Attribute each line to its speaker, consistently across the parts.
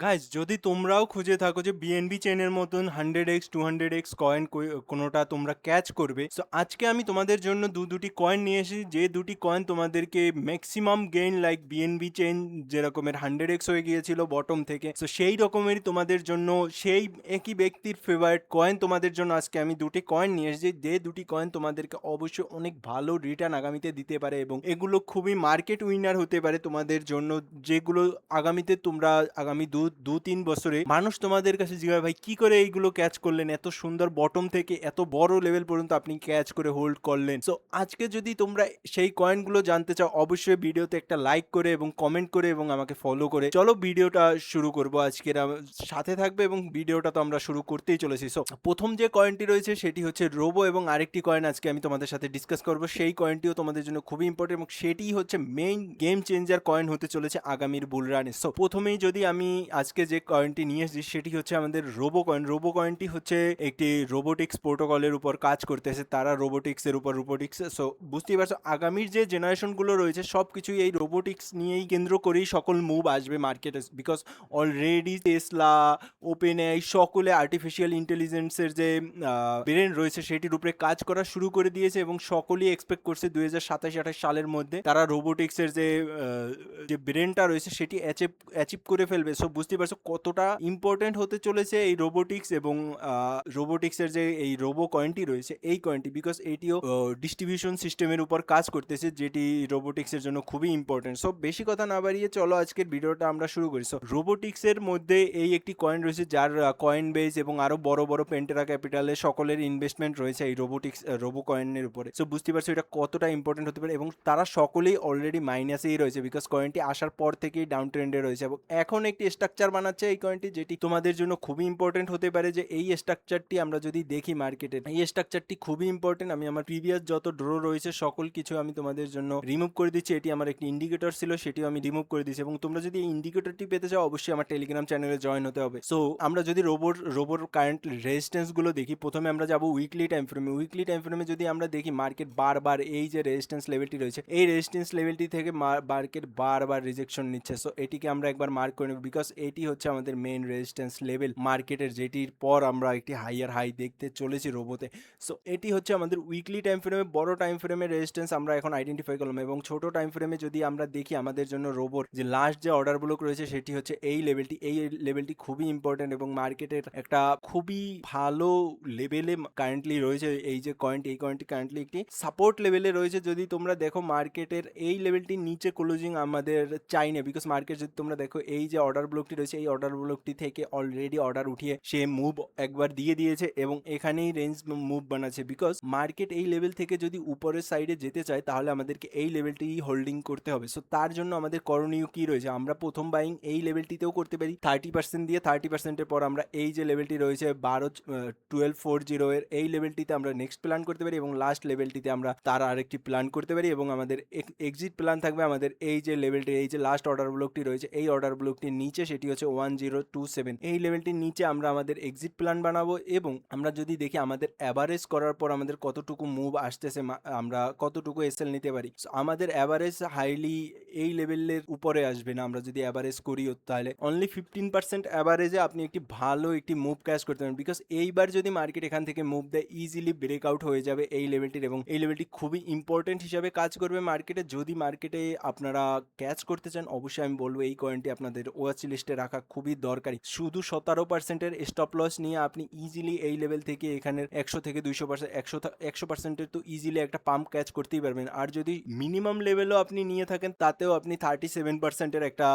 Speaker 1: Guys, যদি তোমরাও খুঁজে থাকো যে বিএনবি চেনের মতন 100x 200x কয়েন কোনোটা তোমরা ক্যাচ করবে, সো আজকে আমি তোমাদের জন্য দুটি কয়েন নিয়ে এসেছি, যে দুটি কয়েন তোমাদেরকে maximum gain like BNB chain যেরকমের 100x হয়ে গিয়েছিল বটম থেকে, সো সেই রকমেরই তোমাদের জন্য সেই একই ব্যক্তির ফেভারিট কয়েন তোমাদের জন্য আজকে আমি দুটি কয়েন নিয়ে এসেছি, যে দুটি কয়েন তোমাদেরকে অবশ্যই অনেক ভালো রিটার্ন আগামীতে দিতে পারে এবং এগুলো খুবই মার্কেট উইনার হতে পারে তোমাদের জন্য, যেগুলো আগামীতে তোমরা আগামী দু তিন বছরে মানুষ তোমাদের কাছে জিজ্ঞাসা, ভাই কি করে এইগুলো ক্যাচ করলেন, এত সুন্দর বটম থেকে এত বড় লেভেল পর্যন্ত আপনি ক্যাচ করে হোল্ড করলেন। সো আজকে যদি তোমরা সেই কয়েনগুলো জানতে চাও, অবশ্যই ভিডিওতে একটা লাইক করে এবং কমেন্ট করে এবং আমাকে ফলো করে চলো ভিডিওটা শুরু করবো আজকের। সাথে থাকবে এবং ভিডিওটা তো আমরা শুরু করতেই চলেছি। সো প্রথম যে কয়েনটি রয়েছে সেটি হচ্ছে রোবো, এবং আরেকটি কয়েন আজকে আমি তোমাদের সাথে ডিসকাস করবো, সেই কয়েনটিও তোমাদের জন্য খুবই ইম্পর্টেন্ট এবং সেটি হচ্ছে মেইন গেম চেঞ্জার কয়েন হতে চলেছে আগামীর বুল রানে। সো প্রথমেই যদি আমি আজকে যে কয়েনটি নিয়ে এসেছি সেটি হচ্ছে আমাদের রোবো কয়েন। রোবো কয়েনটি হচ্ছে একটি রোবোটিক্স প্রোটোকলের উপর কাজ করতেছে, তারা রোবোটিক্সের উপর রোবোটিক্স। সো বুঝতেই পারছো আগামীর যে জেনারেশনগুলো রয়েছে সব কিছুই এই রোবোটিক্স নিয়েই কেন্দ্র করেই সকল মুভ আসবে মার্কেটে, because already Tesla, open AI সকলে আর্টিফিশিয়াল ইন্টেলিজেন্সের যে ব্রেন রয়েছে সেটির উপরে কাজ করা শুরু করে দিয়েছে এবং সকলেই এক্সপেক্ট করছে 2027-28 সালের মধ্যে তারা রোবোটিক্সের যে ব্রেনটা রয়েছে সেটি অ্যাচিভ করে ফেলবে। সো বুঝতে পারছো কতটা ইম্পর্টেন্ট হতে চলেছে এই রোবোটিক্স এবং রোবোটিক্সের যে এই রোবো কয়েনটি রয়েছে এই কয়েনটি, বিকজ এটিও ডিস্ট্রিবিউশন সিস্টেমের উপর কাজ করতেছে যেটি রোবোটিক্সের জন্য খুবই ইম্পর্টেন্ট। সো বেশি কথা না বাড়িয়ে চলো আজকের ভিডিওটা আমরা শুরু করি। সো রোবোটিক্সের মধ্যে এই একটি কয়েন রয়েছে যার কয়েন বেস এবং আরো বড় বড় পেন্টেরা ক্যাপিটালে সকলের ইনভেস্টমেন্ট রয়েছে এই রোবো কয়েনের উপরে। সো বুঝতে পারছো এটা কতটা ইম্পর্টেন্ট হতে পারে এবং তারা সকলেই অলরেডি মাইনাসেই রয়েছে, বিকজ কয়েনটি আসার পর থেকেই ডাউন ট্রেন্ডে রয়েছে এবং এখন একটি স্ট্রাকচার বানাচ্ছে এই কয়েনটি যেটি তোমাদের জন্য খুবই ইম্পর্টেন্ট হতে পারে। যে এই স্ট্রাকচারটি আমরা যদি দেখি মার্কেটে, এই স্ট্রাকচারটি খুবই ইম্পর্টেন্ট। আমি আমার প্রিভিয়াস যত ড্র রয়েছে সকল কিছু আমি তোমাদের জন্য রিমুভ করে দিচ্ছি। এটি আমার একটি ইন্ডিকেটর ছিল, সেটিও আমি রিমুভ করে দিচ্ছি এবং তোমরা যদি এই ইন্ডিকেটরটি পেতে চাও অবশ্যই আমার টেলিগ্রাম চ্যানেলে জয়েন হতে হবে। সো আমরা যদি রোবোর কারেন্ট রেজিস্ট্যান্স গুলো দেখি, প্রথমে আমরা যাব উইকলি টাইম ফ্রেমে। উইকলি টাইম ফ্রেমে যদি আমরা দেখি মার্কেট বারবার এই যে রেজিস্ট্যান্স লেভেলটি রয়েছে এই রেজিস্ট্যান্স লেভেলটি থেকে মার্কেট বারবার রিজেকশন নিচ্ছে। সো এটিকে আমরা একবার মার্ক করে নেব, বিকজ এটি হচ্ছে আমাদের মেইন রেজিস্ট্যান্স লেভেল মার্কেটের, যেটির পর আমরা একটি হাইয়ার হাই দেখতে চলেছি রোবোতে। সো এটি হচ্ছে আমাদের উইকলি টাইম ফ্রেমে। বড় টাইম ফ্রেমে রেজিস্ট্যান্স আমরা এখন আইডেন্টিফাই করলাম এবং ছোট টাইম ফ্রেমে যদি আমরা দেখি আমাদের জন্য রোবোর যে লাস্ট যে অর্ডার ব্লক রয়েছে সেটি হচ্ছে এই লেভেলটি। এই লেভেলটি খুবই ইম্পর্টেন্ট এবং মার্কেটের একটা খুবই ভালো লেভেলে কারেন্টলি রয়েছে এই যে কয়েনটি। এই কয়েনটি কারেন্টলি একটি সাপোর্ট লেভেলে রয়েছে। যদি তোমরা দেখো মার্কেটের এই লেভেলটির নিচে ক্লোজিং আমাদের চাই না, বিকজ মার্কেট যদি তোমরা দেখো এই যে অর্ডার ব্লকটি রয়েছে এই অর্ডার ব্লকটি থেকে অলরেডি অর্ডার উঠিয়ে সে মুভ একবার দিয়ে দিয়েছে এবং এখানেই রেঞ্জ মুভ বানাচ্ছে, বিকজ মার্কেট এই লেভেল থেকে যদি উপরের সাইডে যেতে চায় তাহলে আমাদেরকে এই লেভেলটি হোল্ডিং করতে হবে। সো তার জন্য আমাদের করণীয় কি রয়েছে, আমরা প্রথম বাইং এই লেভেলটিতেও করতে পারি 30% দিয়ে। 30%-এর পর আমরা এই যে লেভেলটি রয়েছে 1240 এর এই লেভেলটিতে আমরা নেক্সট প্ল্যান করতে পারি এবং লাস্ট লেভেলটিতে আমরা তার আরেকটি প্ল্যান করতে পারি এবং আমাদের এক্সিট প্ল্যান থাকবে আমাদের এই যে লেভেলটি, এই যে লাস্ট অর্ডার ব্লকটি রয়েছে এই অর্ডার ব্লকটির নিচে, সেটি হচ্ছে 1027। এই লেভেলটির নিচে আমরা আমাদের এক্সিট প্ল্যান বানাবো এবং আমরা যদি দেখি আমাদের অ্যাভারেজ করার পর আমাদের কতটুকু মুভ আসতেছে, আমরা কতটুকু এসএল নিতে পারি। আমাদের অ্যাভারেজ হাইলি এই লেভেলের উপরে আসবে না, আমরা যদি অ্যাভারেজ করি তাহলে অনলি 15% অ্যাভারেজে আপনি একটি ভালো একটি মুভ ক্যাশ করতে পারেন, বিকজ এইবার যদি মার্কেট এখান থেকে মুভ দেয় ইজিলি ব্রেকআউট হয়ে যাবে এই লেভেলটির এবং এই লেভেলটি খুবই ইম্পর্টেন্ট হিসাবে কাজ করবে মার্কেটে। যদি মার্কেটে আপনারা ক্যাচ করতে চান অবশ্যই আমি বলবো এই কয়েনটি আপনাদের ওয়াচ লিস্টে রাখা খুবই দরকারি। শুধু 17%-এর স্টপ লস নিয়ে আপনি ইজিলি এই লেভেল থেকে এখানের 100 থেকে 200%, 100%-এর তো ইজিলি একটা পাম্প ক্যাচ করতেই পারবেন। আর যদি মিনিমাম লেভেলও আপনি নিয়ে থাকেন তাতেও আপনি 37%-এর একটা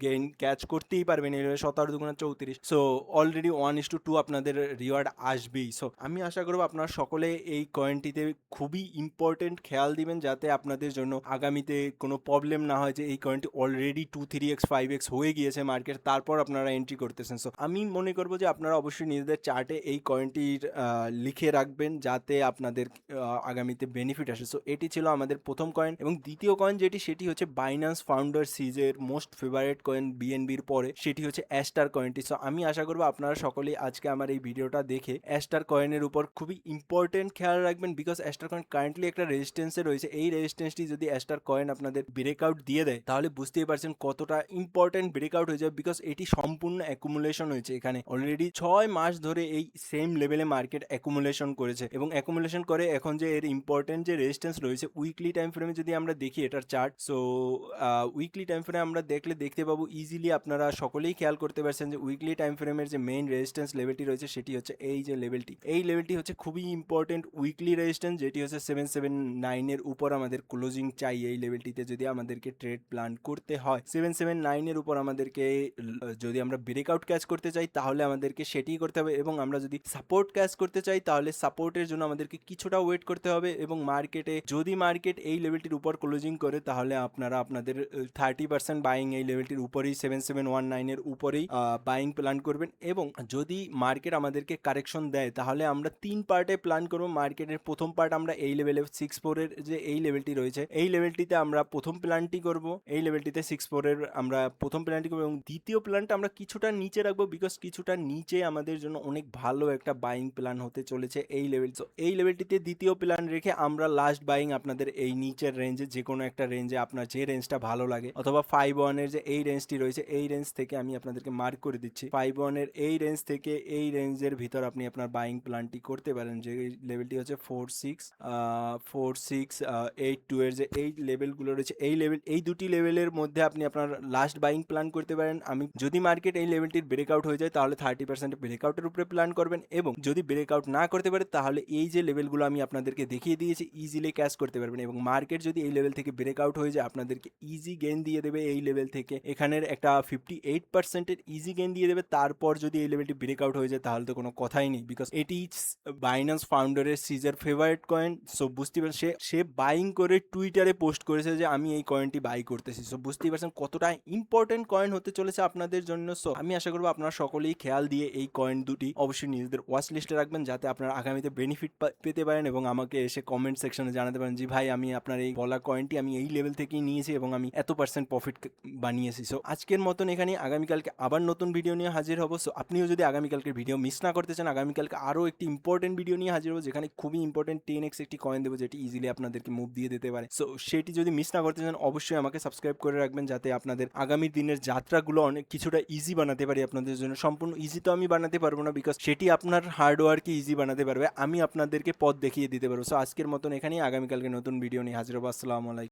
Speaker 1: গেইন ক্যাচ করতেই পারবেন। এই 17×2 = 34। সো অলরেডি 1:2 আপনাদের রিওয়ার্ড আসবেই। সো আমি আশা করবো আপনারা সকলে এই কয়েনটিতে খুবই ইম্পর্টেন্ট খেয়াল দিবেন যাতে আপনাদের জন্য আগামীতে কোনো প্রবলেম না হয় যে এই কয়েনটি অলরেডি 2-3x 5x হয়ে গিয়েছে মার্কেট, তারপর আপনারা এন্ট্রি করতেছেন। সো আমি মনে করবো যে আপনারা অবশ্যই নিজেদের চার্টে এই কয়েনটির লিখে রাখবেন যাতে আপনাদের আগামীতে বেনিফিট আসে। সো এটি ছিল আমাদের প্রথম কয়েন এবং দ্বিতীয় কয়েন যেটি সেটি হচ্ছে বাইন্যান্স ফাউন্ডার সিজের মোস্ট ফেভারিট কয়েন বিএনবির পরে, সেটি হচ্ছে অ্যাস্টার কয়েনটি। সো আমি আশা করবো আপনারা সকলেই আজকে আমার এই ভিডিওটা দেখে অ্যাস্টার কয়েনের উপর খুবই ইম্পর্টেন্ট খেয়াল রাখবেন, বিকজ অ্যাস্টার কয়েন কারেন্টলি একটা রেজিস্ট্যান্সে রয়েছে। এই রেজিস্ট্যান্সটি যদি অ্যাস্টার কয়েন আপনাদের ব্রেকআউট দিয়ে দেয় তাহলে বুঝতেই পারছেন কতটা ইম্পর্টেন্ট ব্রেকআউট হয়ে যাবে, বিকজ এটি সম্পূর্ণ অ্যাকুমুলেশন হয়েছে। এখানে অলরেডি 6 মাস ধরে এই সেম লেভেলে মার্কেট অ্যাকুমুলেশন করেছে এবং অ্যাকুমুলেশন করে এখন যে এর ইম্পর্টেন্ট যে রেজিস্ট্যান্স রয়েছে উইকলি টাইম ফ্রেমে যদি আমরা দেখি এটার চার্ট, সো উইকলি টাইম ফ্রেমে আমরা দেখতে পাবো ইজিলি, আপনারা সকলেই খেয়াল করতে পারছেন যে উইকলি টাইম ফ্রেমের যে মেইন রেজিস্ট্যান্স লেভেলটি রয়েছে সেটি হচ্ছে এই যে লেভেলটি। এই লেভেলটি হচ্ছে খুবই ইম্পর্টেন্ট উইকলি রেজিস্ট্যান্স, যেটি হচ্ছে 779 উপর আমাদের ক্লোজিং চাই। এই লেভেলটিতে যদি আমাদেরকে ট্রেড প্ল্যান করতে হয় 779 উপর আমাদেরকে যদি আমরা ব্রেকআউট ক্যাচ করতে চাই তাহলে আমাদেরকে সেটিই করতে হবে, এবং আমরা যদি সাপোর্ট ক্যাচ করতে চাই তাহলে সাপোর্টের জন্য আমাদেরকে কিছুটা ওয়েট করতে হবে। এবং যদি মার্কেট এই লেভেলটির উপর ক্লোজিং করে তাহলে আপনারা আপনাদের 30% বাইং এই লেভেলটির উপরেই 7719 উপরেই বাইং প্ল্যান করবেন। এবং যদি মার্কেট আমাদেরকে কারেকশন দেয় তাহলে আমরা 3 পার্টে প্ল্যান করবো। মার্কেটের প্রথম পার্ট আমরা এই লেভেলে 64 এর যে এই লেভেলটি রয়েছে এই লেভেলটিতে আমরা প্রথম প্ল্যানটি করব, এই লেভেলটিতে 64 এর আমরা প্রথম প্ল্যানটি করবো, এবং দ্বিতীয় প্ল্যানটা আমরা কিছুটা নিচে রাখবো, বিকজ কিছুটা নিচে আমাদের জন্য অনেক ভালো একটা বাইং প্ল্যান হতে চলেছে এই লেভেল। তো এই লেভেলটিতে দ্বিতীয় প্ল্যান রেখে আমরা লাস্ট বাইং আপনাদের এই নিচের রেঞ্জে যে কোনো একটা রেঞ্জে আপনার যে রেঞ্জটা ভালো লাগে, অথবা 51 এর যে এই রেঞ্জটি রয়েছে এই রেঞ্জ থেকে আমি আপনাদেরকে মার্ক করে দিচ্ছি, 51 এর এই রেঞ্জ থেকে এই রেঞ্জের ভিতর আপনি আপনার বাইং প্ল্যানটি করতে পারেন। যে লেভেলটি হচ্ছে 4682 এর যে এই লেভেলগুলো রয়েছে এই দুটি লেভেলের মধ্যে আপনি আপনার লাস্ট বাইং প্ল্যান করতে পারেন। আমি যদি মার্কেট এই লেভেলটির ব্রেকআউট হয়ে যায় তাহলে 30% ব্রেকআউটের উপরে প্ল্যান করবেন, এবং যদি ব্রেকআউট না করতে পারে তাহলে এই যে লেভেলগুলো আমি আপনাদেরকে দেখিয়ে দিয়েছি ইজিলি ক্যাচ করতে পারবেন। এবং মার্কেট যদি এই লেভেল থেকে ব্রেকআউট হয়ে যায় আপনাদেরকে ইজি গেইন দিয়ে দেবে এই লেভেল থেকে, এখানের একটা 58% ইজি গেইন দিয়ে দেবে। তারপর যদি এই লেভেলটি ব্রেকআউট হয়ে যায় তাহলে তো কোনো কথাই নেই, বিকজ এটি বাইন্যান্স ফাউন্ডারের সিজার ফেভারিট কয়েন। সো বুঝতে পারছেন সে বাইং করে টুইটারে পোস্ট করেছে যে আমি এই কয়েনটি বাই করতেছি। সো বুঝতেই পারছেন কতটা ইম্পর্টেন্ট কয়েন হতে চলেছে আপনাদের জন্য। সো আমি আশা করবো আপনারা সকলেই খেয়াল দিয়ে এই কয়েন দুটি অবশ্যই নিজেদের ওয়াচ লিস্টে রাখবেন, যাতে আপনারা আগামীতে বেনিফিট পেতে পারেন এবং আমাকে এসে কমেন্ট সেকশনে জানাতে পারেন যে ভাই আমি আপনার এই বলা কয়েনটি আমি এই লেভেল থেকেই নিয়েছি এবং আমি এত % প্রফিট বানিয়েছি। সো আজকের মতন এখানে, আগামীকালকে আবার নতুন ভিডিও নিয়ে হাজির হবো। সো আপনিও যদি আগামীকালকের ভিডিও মিস না করতে চান, আগামীকালকে আরও একটি ইম্পর্টেন্ট ভিডিও নিয়ে হাজির হবো যেখানে খুবই ইম্পর্টেন্ট 10x একটি কয়েন দেবো যেটি ইজিলি আপনাদেরকে মুভ দিয়ে দিতে পারে। সো সেটি যদি মিস না করতে চান অবশ্যই আমাকে সাবস্ক্রাইব করে রাখবেন, যাতে আপনাদের আগামী দিনের যাত্রাগুলো অনেক কিছুটা ইজি বানাতে পারি আপনাদের জন্য। সম্পূর্ণ ইজি তো আমি বানাতে পারবো না, বিকজ সেটি আপনার হার্ডওয়ার্ককে ইজি বানাতে পারবে, আমি আপনাদেরকে পথ দেখিয়ে দিতে পারবো। সো আজকের মতন এখানেই, আগামীকালকে নতুন ভিডিও নিয়ে হাজির হবো। আসসালামু আলাইকুম।